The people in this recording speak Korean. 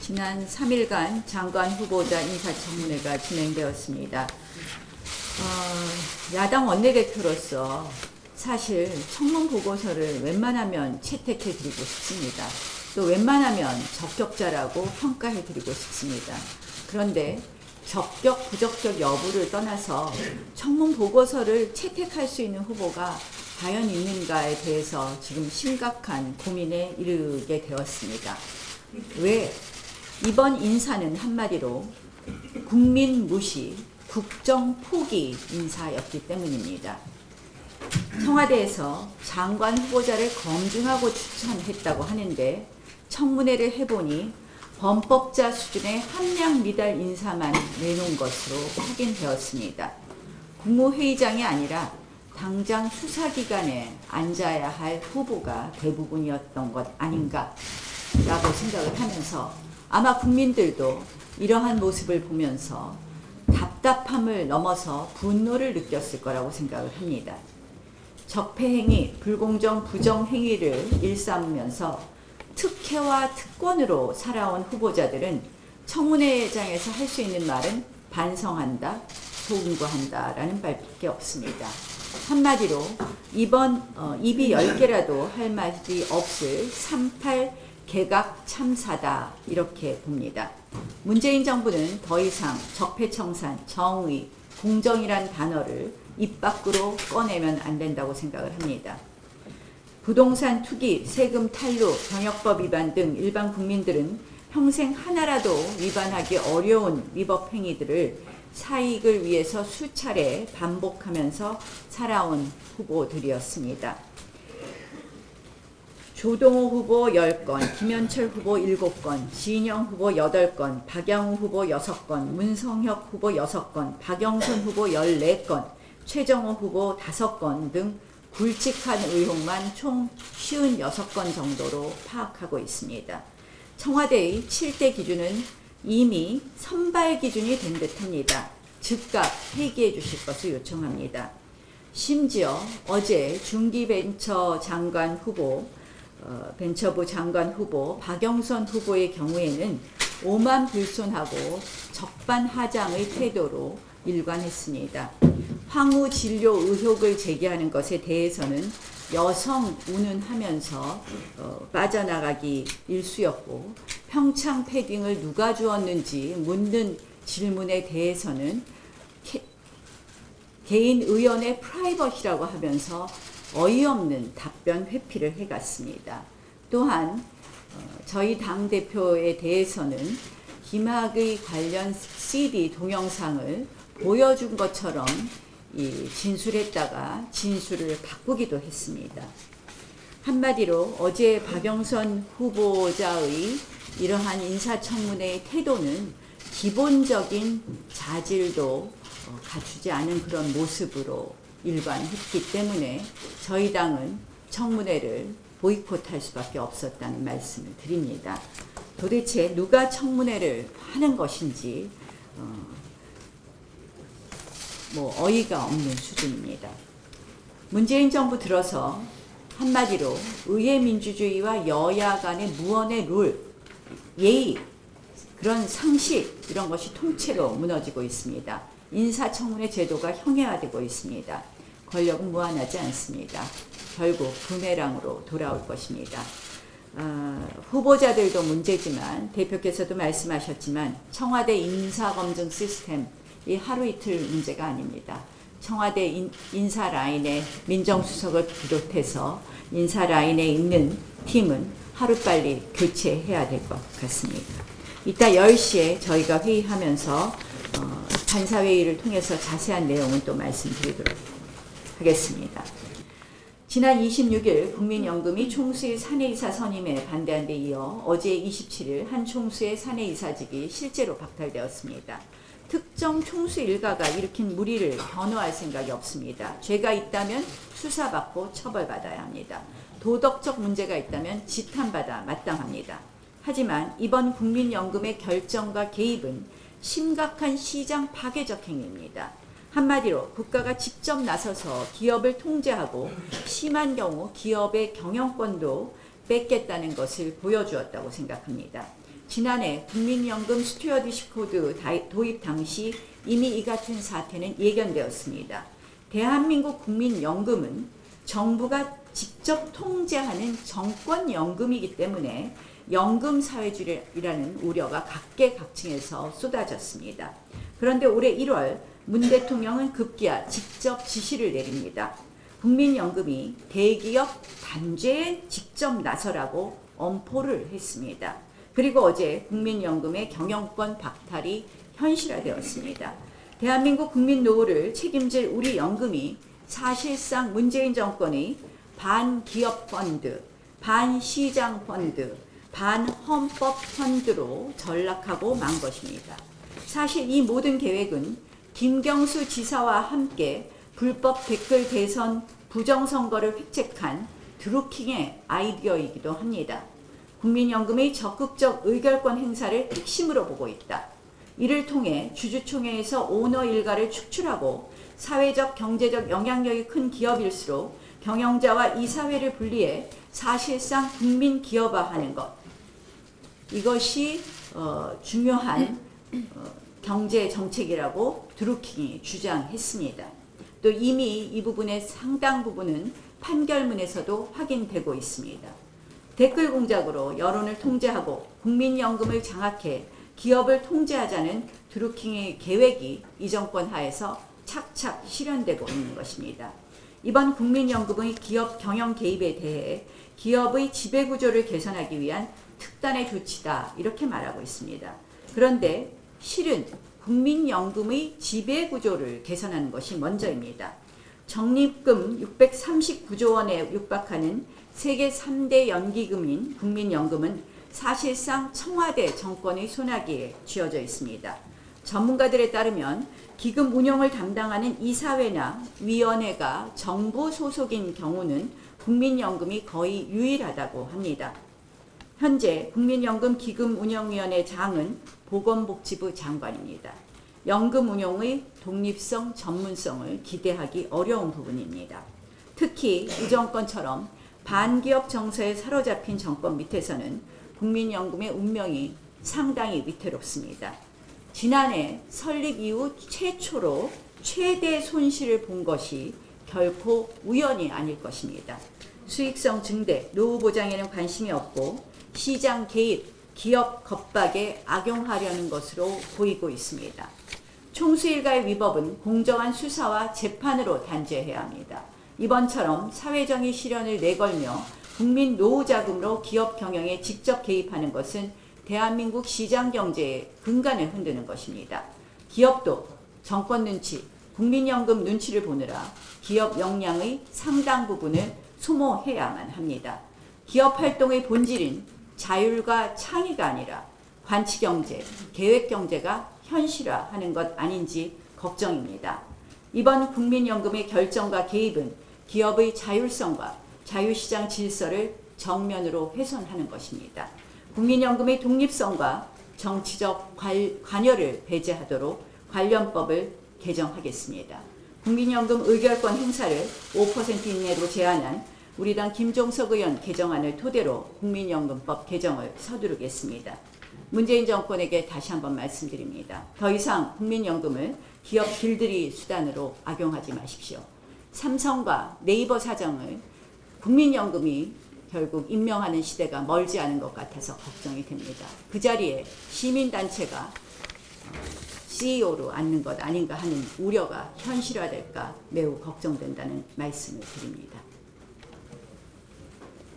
지난 3일간 장관 후보자 인사청문회가 진행되었습니다. 야당 원내대표로서 사실 청문 보고서를 웬만하면 채택해드리고 싶습니다. 또 웬만하면 적격자라고 평가해드리고 싶습니다. 그런데 적격, 부적격 여부를 떠나서 청문 보고서를 채택할 수 있는 후보가 과연 있는가에 대해서 지금 심각한 고민에 이르게 되었습니다. 왜? 이번 인사는 한마디로 국민 무시, 국정 포기 인사였기 때문입니다. 청와대에서 장관 후보자를 검증하고 추천했다고 하는데 청문회를 해보니 범법자 수준의 함량 미달 인사만 내놓은 것으로 확인되었습니다. 국무회의장이 아니라 당장 수사기관에 앉아야 할 후보가 대부분이었던 것 아닌가라고 생각을 하면서 아마 국민들도 이러한 모습을 보면서 답답함을 넘어서 분노를 느꼈을 거라고 생각을 합니다. 적폐행위, 불공정, 부정행위를 일삼으면서 특혜와 특권으로 살아온 후보자들은 청문회장에서 할 수 있는 말은 반성한다, 송구한다 라는 말밖에 없습니다. 한마디로 이번 입이 10개라도 할 말이 없을 3.8 개각 참사다 이렇게 봅니다. 문재인 정부는 더 이상 적폐청산, 정의, 공정이란 단어를 입 밖으로 꺼내면 안 된다고 생각을 합니다. 부동산 투기, 세금 탈루, 병역법 위반 등 일반 국민들은 평생 하나라도 위반하기 어려운 위법 행위들을 사익을 위해서 수차례 반복하면서 살아온 후보들이었습니다. 조동호 후보 10건, 김현철 후보 7건, 진영 후보 8건, 박양우 후보 6건, 문성혁 후보 6건, 박영선 후보 14건, 최정호 후보 5건 등 굵직한 의혹만 총 56건 정도로 파악하고 있습니다. 청와대의 7대 기준은 이미 선발 기준이 된 듯합니다. 즉각 폐기해 주실 것을 요청합니다. 심지어 어제 중기벤처 장관 후보, 벤처부 장관 후보 박영선 후보의 경우에는 오만불손하고 적반하장의 태도로 일관했습니다. 황후 진료 의혹을 제기하는 것에 대해서는 여성 운운하면서 빠져나가기 일쑤였고 평창 패딩을 누가 주었는지 묻는 질문에 대해서는 개인 의원의 프라이버시라고 하면서 어이없는 답변 회피를 해갔습니다. 또한 저희 당대표에 대해서는 김학의 관련 CD 동영상을 보여준 것처럼 진술했다가 진술을 바꾸기도 했습니다. 한마디로 어제 박영선 후보자의 이러한 인사청문회의 태도는 기본적인 자질도 갖추지 않은 그런 모습으로 일관했기 때문에 저희 당은 청문회를 보이콧할 수밖에 없었다는 말씀을 드립니다. 도대체 누가 청문회를 하는 것인지 어이가 없는 수준입니다. 문재인 정부 들어서 한마디로 의회 민주주의와 여야 간의 무언의 룰, 예의, 그런 상식 이런 것이 통째로 무너지고 있습니다. 인사청문회 제도가 형해화되고 있습니다. 권력은 무한하지 않습니다. 결국 부메랑으로 돌아올 것입니다. 후보자들도 문제지만 대표께서도 말씀하셨지만 청와대 인사검증 시스템 이 하루 이틀 문제가 아닙니다. 청와대 인사 라인에 민정수석을 비롯해서 인사 라인에 있는 팀은 하루빨리 교체해야 될 것 같습니다. 이따 10시에 저희가 회의하면서 판사회의를 통해서 자세한 내용은 또 말씀드리도록 하겠습니다. 지난 26일 국민연금이 총수의 사내이사 선임에 반대한 데 이어 어제 27일 한 총수의 사내이사직이 실제로 박탈되었습니다. 특정 총수 일가가 일으킨 무리를 변호할 생각이 없습니다. 죄가 있다면 수사받고 처벌받아야 합니다. 도덕적 문제가 있다면 지탄받아 마땅합니다. 하지만 이번 국민연금의 결정과 개입은 심각한 시장 파괴적 행위입니다. 한마디로 국가가 직접 나서서 기업을 통제하고 심한 경우 기업의 경영권도 뺏겠다는 것을 보여주었다고 생각합니다. 지난해 국민연금 스튜어드십 코드 도입 당시 이미 이 같은 사태는 예견되었습니다. 대한민국 국민연금은 정부가 직접 통제하는 정권연금이기 때문에 연금사회주의라는 우려가 각계각층에서 쏟아졌습니다. 그런데 올해 1월 문 대통령은 급기야 직접 지시를 내립니다. 국민연금이 대기업 단죄에 직접 나서라고 엄포를 했습니다. 그리고 어제 국민연금의 경영권 박탈이 현실화되었습니다. 대한민국 국민노후를 책임질 우리 연금이 사실상 문재인 정권의 반기업펀드, 반시장펀드, 반헌법펀드로 전락하고 만 것입니다. 사실 이 모든 계획은 김경수 지사와 함께 불법 댓글 대선 부정선거를 획책한 드루킹의 아이디어이기도 합니다. 국민연금의 적극적 의결권 행사를 핵심으로 보고 있다. 이를 통해 주주총회에서 오너 일가를 축출하고 사회적 경제적 영향력이 큰 기업일수록 경영자와 이사회를 분리해 사실상 국민 기업화하는 것. 이것이 중요한 경제 정책이라고 드루킹이 주장했습니다. 또 이미 이 부분의 상당 부분은 판결문에서도 확인되고 있습니다. 댓글 공작으로 여론을 통제하고 국민연금을 장악해 기업을 통제하자는 드루킹의 계획이 이 정권 하에서 착착 실현되고 있는 것입니다. 이번 국민연금의 기업 경영 개입에 대해 기업의 지배구조를 개선하기 위한 특단의 조치다 이렇게 말하고 있습니다. 그런데 실은 국민연금의 지배구조를 개선하는 것이 먼저입니다. 적립금 639조 원에 육박하는 세계 3대 연기금인 국민연금은 사실상 청와대 정권의 손아귀에 쥐어져 있습니다. 전문가들에 따르면 기금 운영을 담당하는 이사회나 위원회가 정부 소속인 경우는 국민연금이 거의 유일하다고 합니다. 현재 국민연금 기금운영위원회 장은 보건복지부 장관입니다. 연금 운용의 독립성, 전문성을 기대하기 어려운 부분입니다. 특히 이 정권처럼 반기업 정서에 사로잡힌 정권 밑에서는 국민연금의 운명이 상당히 위태롭습니다. 지난해 설립 이후 최초로 최대 손실을 본 것이 결코 우연이 아닐 것입니다. 수익성 증대, 노후 보장에는 관심이 없고 시장 개입, 기업 겁박에 악용하려는 것으로 보이고 있습니다. 총수일가의 위법은 공정한 수사와 재판으로 단죄해야 합니다. 이번처럼 사회정의 실현을 내걸며 국민 노후 자금으로 기업 경영에 직접 개입하는 것은 대한민국 시장 경제의 근간을 흔드는 것입니다. 기업도 정권 눈치, 국민연금 눈치를 보느라 기업 역량의 상당 부분을 소모해야만 합니다. 기업 활동의 본질인 자율과 창의가 아니라 관치경제, 계획경제가 현실화하는 것 아닌지 걱정입니다. 이번 국민연금의 결정과 개입은 기업의 자율성과 자유시장 질서를 정면으로 훼손하는 것입니다. 국민연금의 독립성과 정치적 관여를 배제하도록 관련법을 개정하겠습니다. 국민연금 의결권 행사를 5% 이내로 제한한 우리 당 김종석 의원 개정안을 토대로 국민연금법 개정을 서두르겠습니다. 문재인 정권에게 다시 한번 말씀드립니다. 더 이상 국민연금을 기업 길들이 수단으로 악용하지 마십시오. 삼성과 네이버 사장을 국민연금이 결국 임명하는 시대가 멀지 않은 것 같아서 걱정이 됩니다. 그 자리에 시민단체가 CEO로 앉는 것 아닌가 하는 우려가 현실화될까 매우 걱정된다는 말씀을 드립니다.